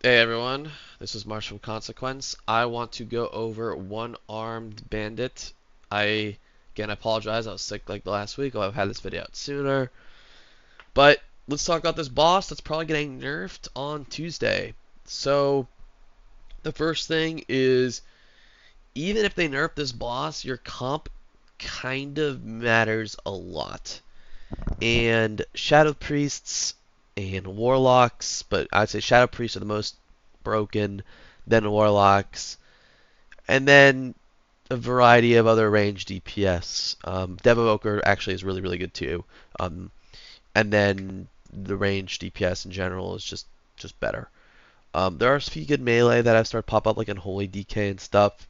Hey everyone, this is Marsh from Consequence. I want to go over one-armed bandit. Again, I apologize, I was sick like the last week. I'll have had this video out sooner. But let's talk about this boss that's probably getting nerfed on Tuesday. So, the first thing is, even if they nerf this boss, your comp kind of matters a lot. And Shadow Priests and Warlocks, but I'd say Shadow Priests are the most broken, then Warlocks, and then a variety of other ranged DPS. Devoker actually is really, really good too. And then the ranged DPS in general is just better. There are a few good melee that have started to pop up like Unholy DK and stuff.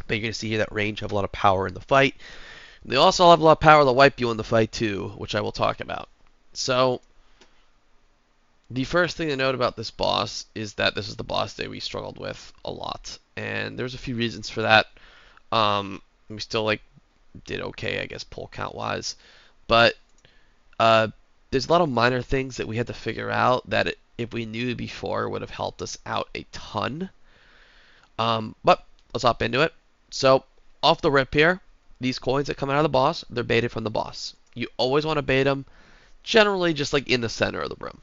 But you're going to see here that range have a lot of power in the fight. They also have a lot of power to wipe you in the fight too, which I will talk about. So, the first thing to note about this boss is that this is the boss that we struggled with a lot, and there's a few reasons for that. We still did okay, I guess, pull count wise, but uh, there's a lot of minor things that we had to figure out that if we knew before would have helped us out a ton. But let's hop into it. So off the rip here, these coins that come out of the boss, they're baited from the boss. You always want to bait them, generally just like in the center of the room.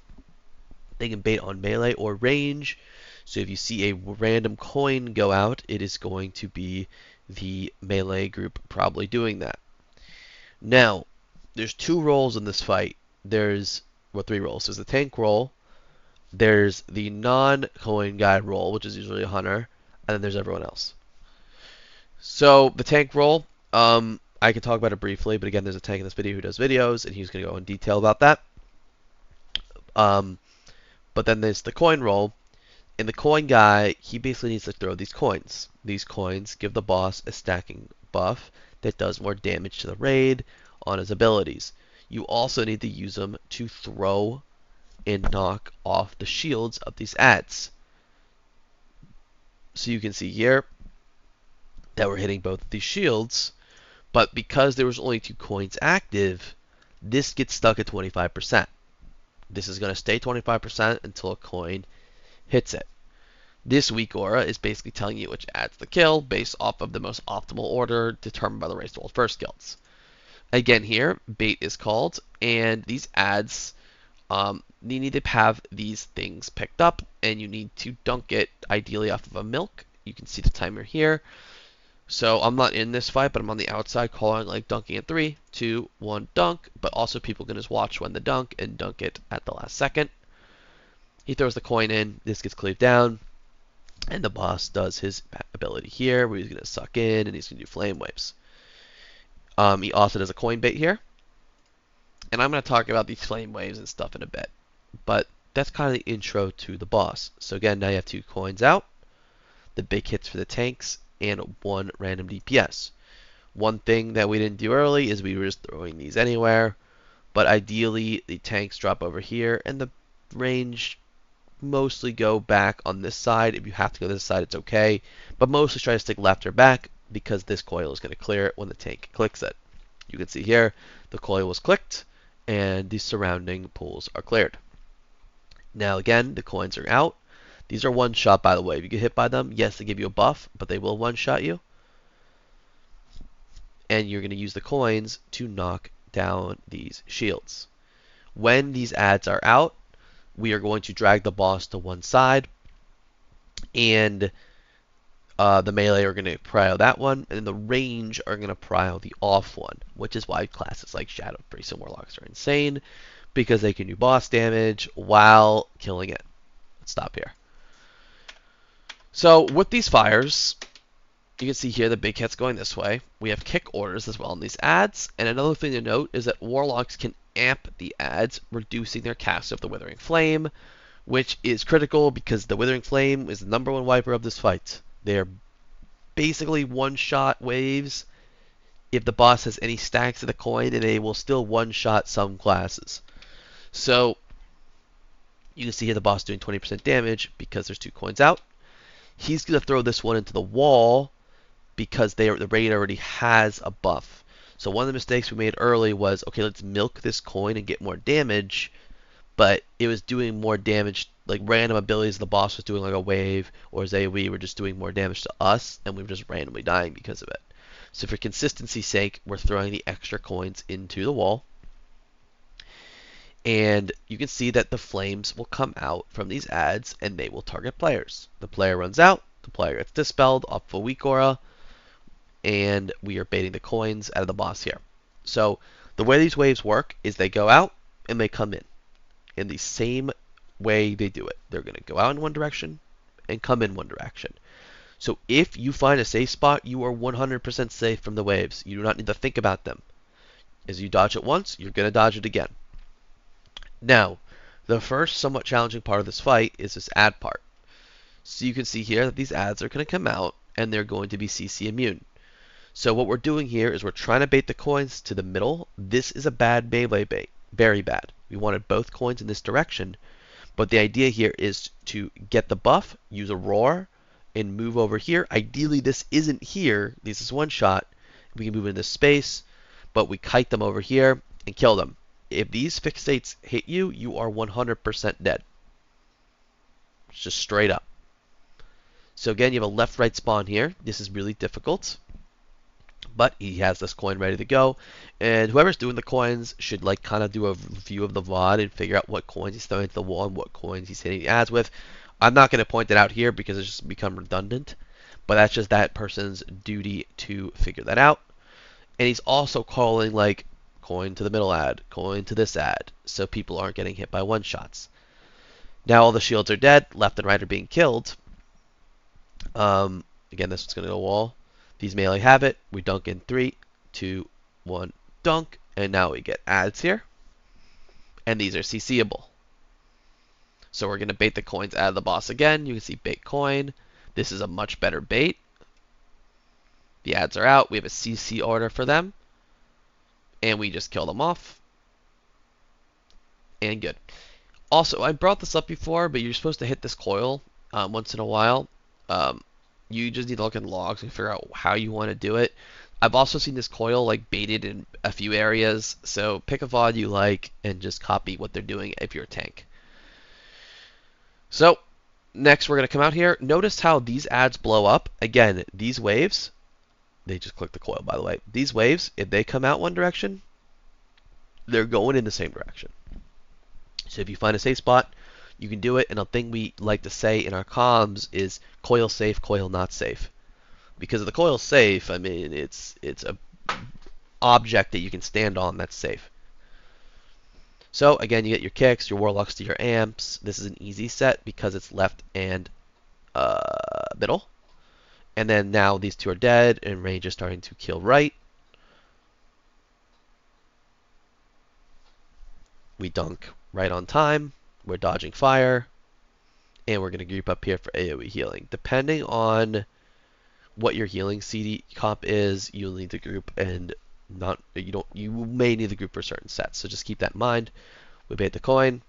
They can bait on melee or range. So if you see a random coin go out, it is going to be the melee group probably doing that. Now, there's two roles in this fight. Three roles. There's the tank role, there's the non-coin guy role, which is usually a hunter, and then there's everyone else. So the tank role, I can talk about it briefly, but again, there's a tank in this video who does videos, and he's going to go in detail about that. Um, but then there's the coin role, and the coin guy, he basically needs to throw these coins. These coins give the boss a stacking buff that does more damage to the raid on his abilities. You also need to use them to throw and knock off the shields of these ads. So you can see here that we're hitting both of these shields, but because there was only 2 coins active, this gets stuck at 25%. This is going to stay 25% until a coin hits it. This weak aura is basically telling you which adds the kill based off of the most optimal order determined by the race world first kills. Again here, bait is called, and these ads, you need to have these things picked up, and you need to dunk it ideally off of a milk. You can see the timer here. So I'm not in this fight, but I'm on the outside calling like dunking at 3, 2, 1, dunk, but also people can just watch when the dunk and dunk it at the last second. He throws the coin in, this gets cleaved down, and the boss does his ability here where he's going to suck in and he's going to do flame waves. He also does a coin bait here. And I'm going to talk about these flame waves and stuff in a bit. But that's kind of the intro to the boss. So again, now you have 2 coins out, the big hits for the tanks, and 1 random DPS. One thing that we didn't do early is we were just throwing these anywhere. But ideally, the tanks drop over here, and the range mostly go back on this side. If you have to go this side, it's okay. But mostly try to stick left or back because this coil is going to clear it when the tank clicks it. You can see here the coil was clicked and the surrounding pools are cleared. Now again, the coins are out. These are one shot, by the way. If you get hit by them, yes, they give you a buff, but they will one shot you. And you're going to use the coins to knock down these shields. When these ads are out, we are going to drag the boss to one side, and the melee are going to prio that one, and the range are going to prio the off one, which is why classes like Shadow Priests and Warlocks are insane, because they can do boss damage while killing it. Let's stop here. So with these fires, you can see here the big hit's going this way. We have kick orders as well in these ads, and another thing to note is that Warlocks can amp the ads, reducing their cast of the Withering Flame, which is critical because the Withering Flame is the #1 wiper of this fight. They are basically one-shot waves if the boss has any stacks of the coin, and they will still one-shot some classes. So you can see here the boss doing 20% damage because there's 2 coins out. He's going to throw this one into the wall because the raid already has a buff. So one of the mistakes we made early was, okay, let's milk this coin and get more damage, but it was doing more damage, like random abilities the boss was doing, like a wave or his AoE were just doing more damage to us, and we were just randomly dying because of it. So for consistency's sake, we're throwing the extra coins into the wall. And you can see that the flames will come out from these ads and they will target players. The player runs out, the player gets dispelled off of a weak aura, and we are baiting the coins out of the boss here. So the way these waves work is they go out and they come in the same way they do it. They're going to go out in one direction and come in one direction. So if you find a safe spot, you are 100% safe from the waves. You do not need to think about them. As you dodge it once, you're going to dodge it again. Now, the first somewhat challenging part of this fight is this ad part. So you can see here that these ads are going to come out and they're going to be CC immune. So what we're doing here is we're trying to bait the coins to the middle. This is a bad melee bait, very bad. We wanted both coins in this direction, but the idea here is to get the buff, use a roar, and move over here. Ideally this isn't here, this is one shot. We can move into space, but we kite them over here and kill them. If these fixates hit you, you are 100% dead. It's just straight up. So again, you have a left-right spawn here. This is really difficult, but he has this coin ready to go. And whoever's doing the coins should like kind of do a review of the VOD and figure out what coins he's throwing into the wall and what coins he's hitting the ads with. I'm not going to point it out here because it's just become redundant, but that's just that person's duty to figure that out. And he's also calling like coin to the middle ad, coin to this ad, so people aren't getting hit by one-shots. Now all the shields are dead, left and right are being killed. Again, this one's going to go wall. These melee have it. We dunk in 3, 2, 1, dunk, and now we get ads here. And these are CCable. So we're going to bait the coins out of the boss again. You can see bait coin. This is a much better bait. The ads are out. We have a CC order for them. And we just kill them off. And good. Also, I brought this up before, but you're supposed to hit this coil once in a while. You just need to look at logs and figure out how you want to do it. I've also seen this coil like baited in a few areas, so pick a VOD you like and just copy what they're doing if you're a tank. So next we're going to come out here. Notice how these ads blow up. Again, these waves, they just click the coil by the way. These waves, if they come out one direction, they're going in the same direction. So if you find a safe spot, you can do it. And a thing we like to say in our comms is coil safe, coil not safe. Because if the coil's safe, I mean, it's a object that you can stand on that's safe. So again, you get your kicks, your warlocks to your amps. This is an easy set because it's left and middle. And then now these two are dead and range is starting to kill right. We dunk right on time. We're dodging fire. And we're going to group up here for AoE healing. Depending on what your healing CD comp is, you'll need to group and you may need to group for certain sets. So just keep that in mind. We bait the coin.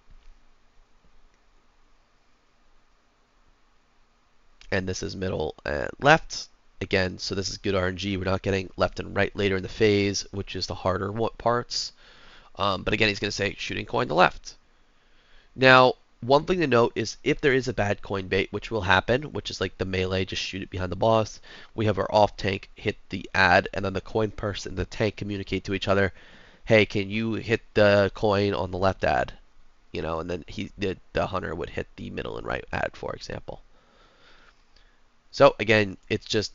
And this is middle and left. Again, so this is good RNG. We're not getting left and right later in the phase, which is the harder parts. But again, he's going to say shooting coin to left. Now, one thing to note is if there is a bad coin bait, which will happen, which is like the melee, just shoot it behind the boss, we have our off tank hit the ad, and then the coin person and the tank communicate to each other, hey, can you hit the coin on the left ad? You know, and then the hunter would hit the middle and right ad, for example. So again, it's just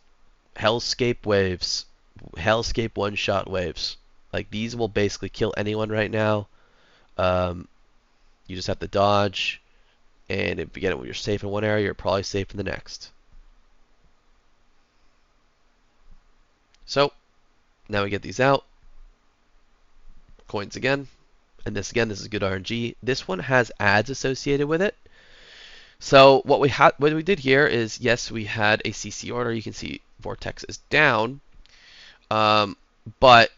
hellscape waves, hellscape one-shot waves. Like these will basically kill anyone right now. You just have to dodge, and if again, when you're safe in one area, you're probably safe in the next. So now we get these out. Coins again, and this is good RNG. This one has ads associated with it. So what we did here is, yes, we had a CC order. You can see Vortex is down, but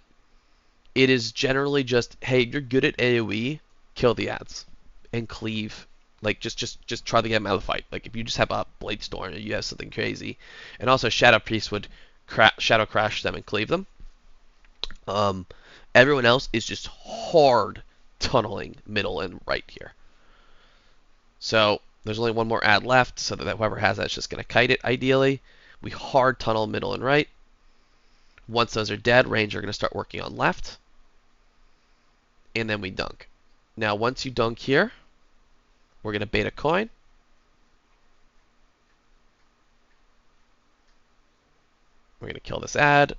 it is generally just, hey, you're good at AoE, kill the ads and cleave. Like just try to get them out of the fight. Like if you just have a Blade Storm and you have something crazy, and also Shadow Priest would Shadow Crash them and cleave them. Everyone else is just hard tunneling middle and right here. So there's only one more ad left, so that whoever has that's just going to kite it ideally. We hard tunnel middle and right. Once those are dead, range are going to start working on left. And then we dunk. Now once you dunk here, we're going to bait a coin. We're going to kill this ad.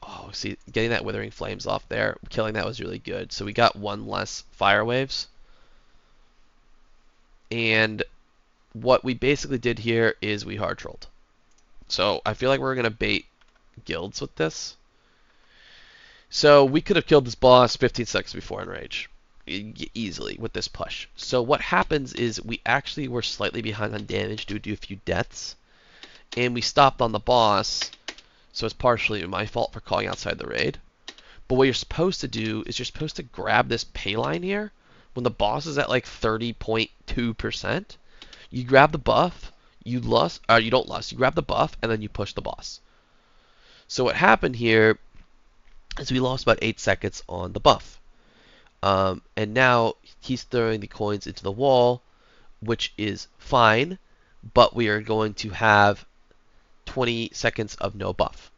Oh, see, getting that Withering Flames off there, killing that was really good. So we got one less fire waves. And what we basically did here is we hard trolled. So I feel like we're going to bait guilds with this. So we could have killed this boss 15 seconds before in rage. Easily with this push. So what happens is we actually were slightly behind on damage due to a few deaths. And we stopped on the boss. So it's partially my fault for calling outside the raid. But what you're supposed to do is you're supposed to grab this pay line here. When the boss is at like 30.2%, you grab the buff, you don't lust, you grab the buff, and then you push the boss. So what happened here is we lost about 8 seconds on the buff. And now he's throwing the coins into the wall, which is fine, but we are going to have 20 seconds of no buff.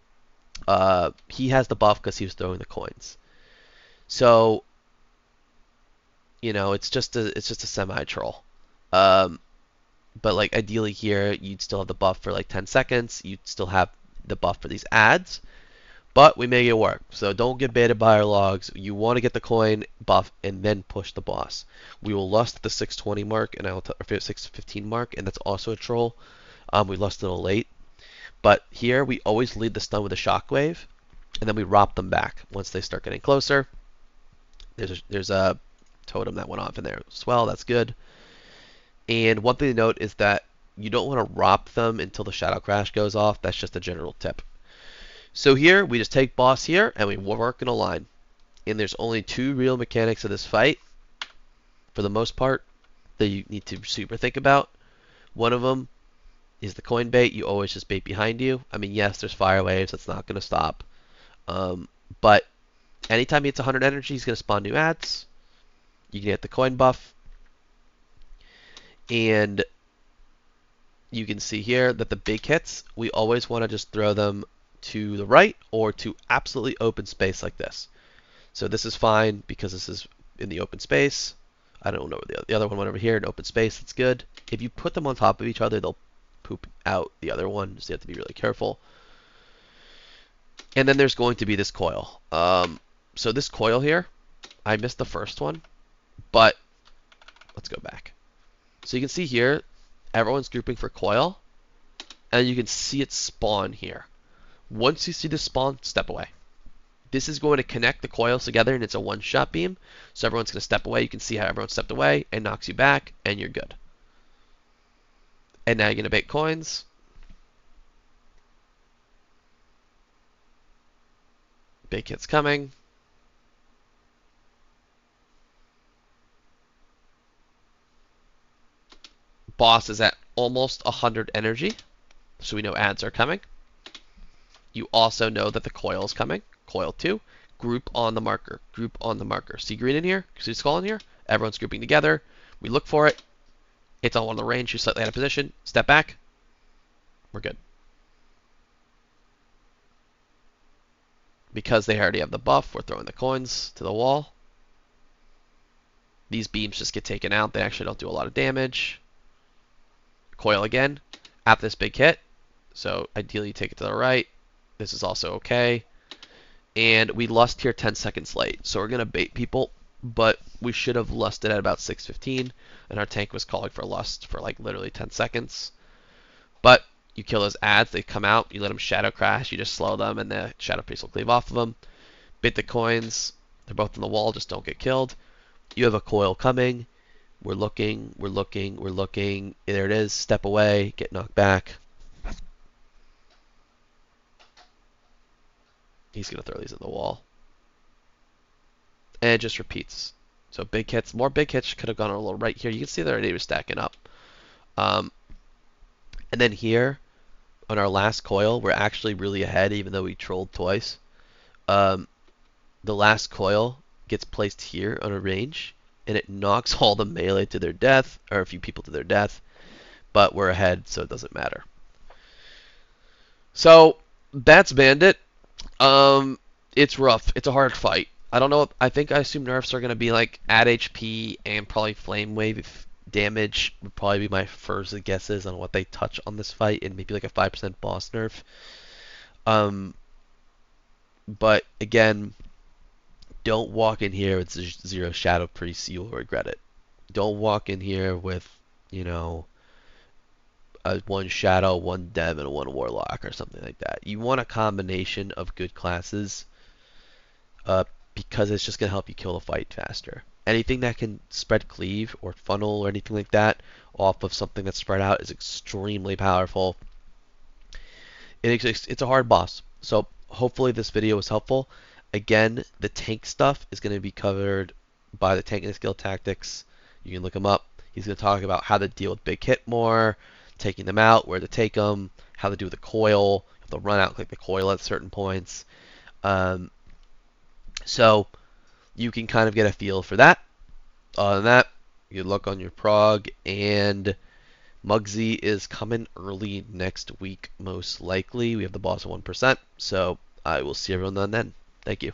He has the buff because he was throwing the coins. So, you know, it's just a semi troll. But like ideally here, you'd still have the buff for like 10 seconds. You'd still have the buff for these ads, but we make it work. So don't get baited by our logs. You want to get the coin buff and then push the boss. We will lust at the 620 mark and or 615 mark, and that's also a troll. We lust a little late. But here we always lead the stun with a shockwave, and then we rop them back once they start getting closer. There's a totem that went off in there as well. That's good. And one thing to note is that you don't want to rop them until the Shadow Crash goes off. That's just a general tip. So here we just take boss here and we work in a line. And there's only two real mechanics of this fight, for the most part, that you need to super think about. One of them is the coin bait. You always just bait behind you. I mean, yes, there's fire waves. That's not going to stop. But anytime he hits 100 energy, he's going to spawn new ads. You can get the coin buff. And you can see here that the big hits, we always want to just throw them to the right or to absolutely open space like this. So this is fine because this is in the open space. I don't know where the other one went over here in open space. That's good. If you put them on top of each other, they'll poop out the other one, so you have to be really careful. And then there's going to be this coil. So this coil here, I missed the first one, but let's go back. So you can see here, everyone's grouping for coil, and you can see it spawn here. Once you see the spawn, step away. This is going to connect the coils together, and it's a one-shot beam. So everyone's going to step away. You can see how everyone stepped away and knocks you back, and you're good. And now you're going to bait coins. Big hit's coming. Boss is at almost 100 energy, so we know ads are coming. You also know that the coil is coming. Coil 2. Group on the marker. Group on the marker. See green in here? See skull in here? Everyone's grouping together. We look for it. It's on one of the range. You're slightly out of position. Step back. We're good. Because they already have the buff, we're throwing the coins to the wall. These beams just get taken out. They actually don't do a lot of damage. Coil again. At this big hit. So ideally you take it to the right. This is also okay. And we lust here 10 seconds late. So we're going to bait people, but we should have lusted at about 6:15. And our tank was calling for lust for like literally 10 seconds. But you kill those ads, they come out, you let them shadow crash, you just slow them, and the shadow priest will cleave off of them. Bait the coins, they're both on the wall, just don't get killed. You have a coil coming. We're looking, we're looking, we're looking. There it is, step away, get knocked back. He's going to throw these at the wall. And it just repeats. So big hits, more big hits could have gone a little right here. You can see they're already stacking up. And then here, on our last coil, we're actually really ahead, even though we trolled twice. The last coil gets placed here on a range, and it knocks all the melee to their death, or a few people to their death, but we're ahead, so it doesn't matter. So that's Bandit. It's rough. It's a hard fight. I don't know. I assume nerfs are gonna be like at HP and probably flame wave damage would probably be my first guesses on what they touch on this fight, and maybe like a 5% boss nerf. Um, but again, don't walk in here with zero Shadow Priest. You'll regret it. Don't walk in here with, you know, one Shadow, one Dev, and one Warlock or something like that. You want a combination of good classes, because it's just going to help you kill the fight faster. Anything that can spread cleave or funnel or anything like that off of something that's spread out is extremely powerful. It's a hard boss. So hopefully this video was helpful. Again, the tank stuff is going to be covered by the Tank and Skill Tactics. You can look him up. He's going to talk about how to deal with big hit more, taking them out, where to take them, how to do the coil, you have to run out and click the coil at certain points. So you can kind of get a feel for that. Other than that, good luck on your prog, and Muggsy is coming early next week, most likely. We have the boss at 1%, so I will see everyone then. Thank you.